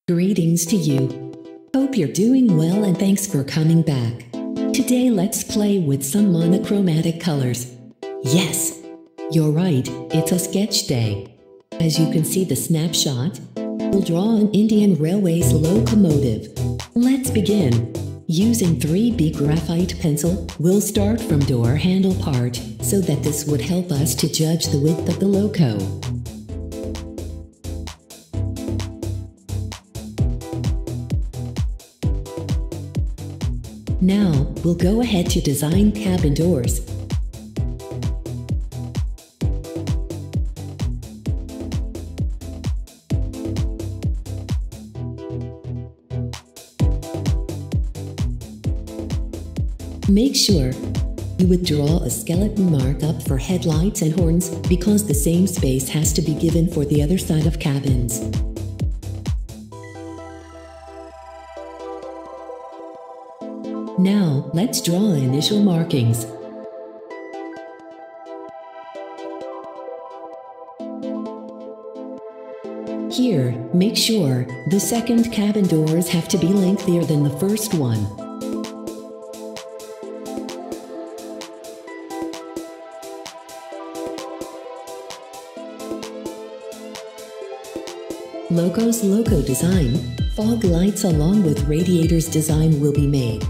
Greetings to you. Hope you're doing well and thanks for coming back. Today let's play with some monochromatic colors. Yes, you're right, it's a sketch day. As you can see the snapshot, we'll draw an Indian Railways locomotive. Let's begin. Using 3B graphite pencil, we'll start from door handle part so that this would help us to judge the width of the loco. Now, we'll go ahead to design cabin doors. Make sure you would draw a skeleton markup for headlights and horns because the same space has to be given for the other side of cabins. Now, let's draw initial markings. Here, make sure the second cabin doors have to be lengthier than the first one. Loco's loco design, fog lights along with radiators design will be made.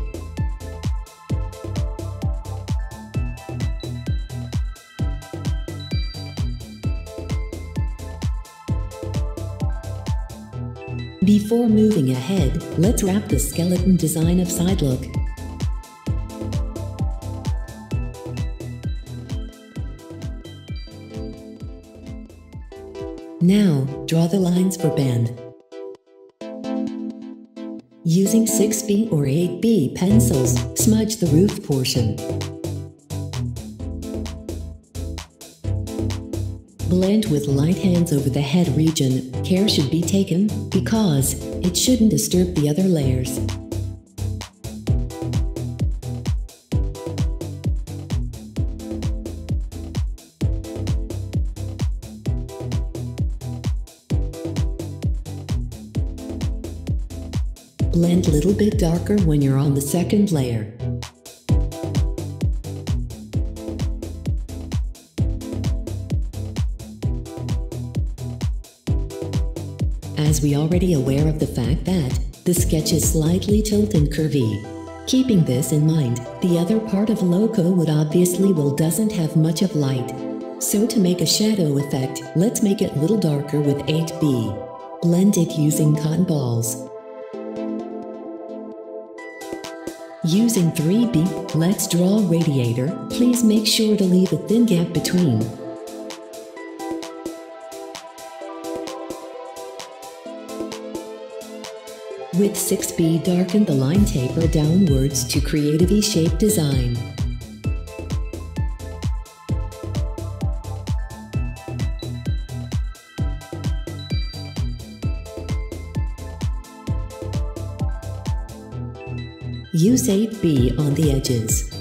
Before moving ahead, let's wrap the skeleton design of side look. Now, draw the lines for bend. Using 6B or 8B pencils, smudge the roof portion. Blend with light hands over the head region. Care should be taken because it shouldn't disturb the other layers. Blend a little bit darker when you're on the second layer. As we already aware of the fact that the sketch is slightly tilted and curvy. Keeping this in mind, the other part of loco would obviously doesn't have much of light. So to make a shadow effect, let's make it a little darker with 8B. Blend it using cotton balls. Using 3B, let's draw a radiator. Please make sure to leave a thin gap between. With 6B, darken the line taper downwards to create a V-shaped design. Use 8B on the edges.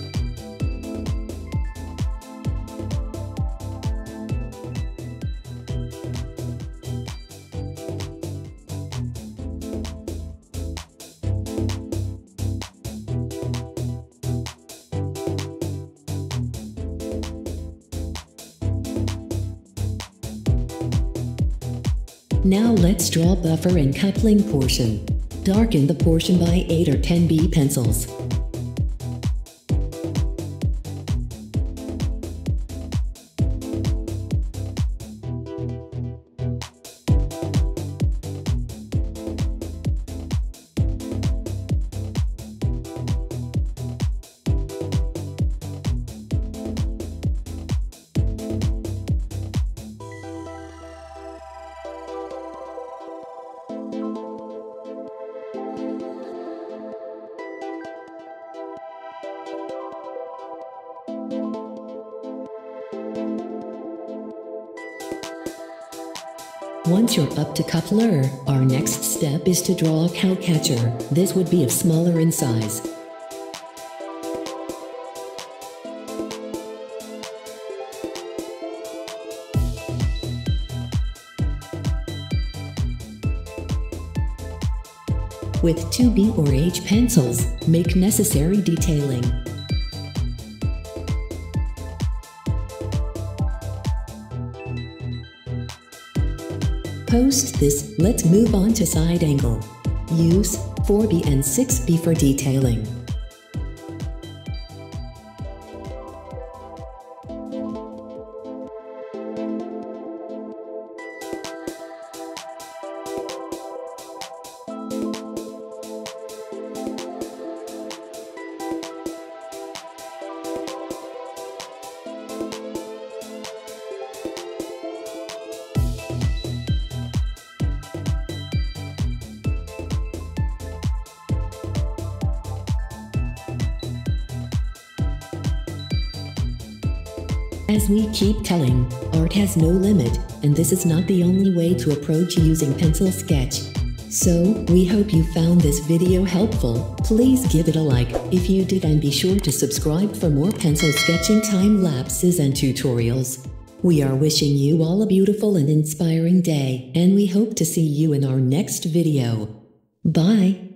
Now let's draw buffer and coupling portion. Darken the portion by 8 or 10B pencils. Once you're up to coupler, our next step is to draw a cowcatcher. This would be of smaller in size. With 2B or H pencils, make necessary detailing. Post this, let's move on to side angle. Use 4B and 6B for detailing. As we keep telling, art has no limit, and this is not the only way to approach using pencil sketch. So, we hope you found this video helpful. Please give it a like if you did, and be sure to subscribe for more pencil sketching time lapses and tutorials. We are wishing you all a beautiful and inspiring day, and we hope to see you in our next video. Bye!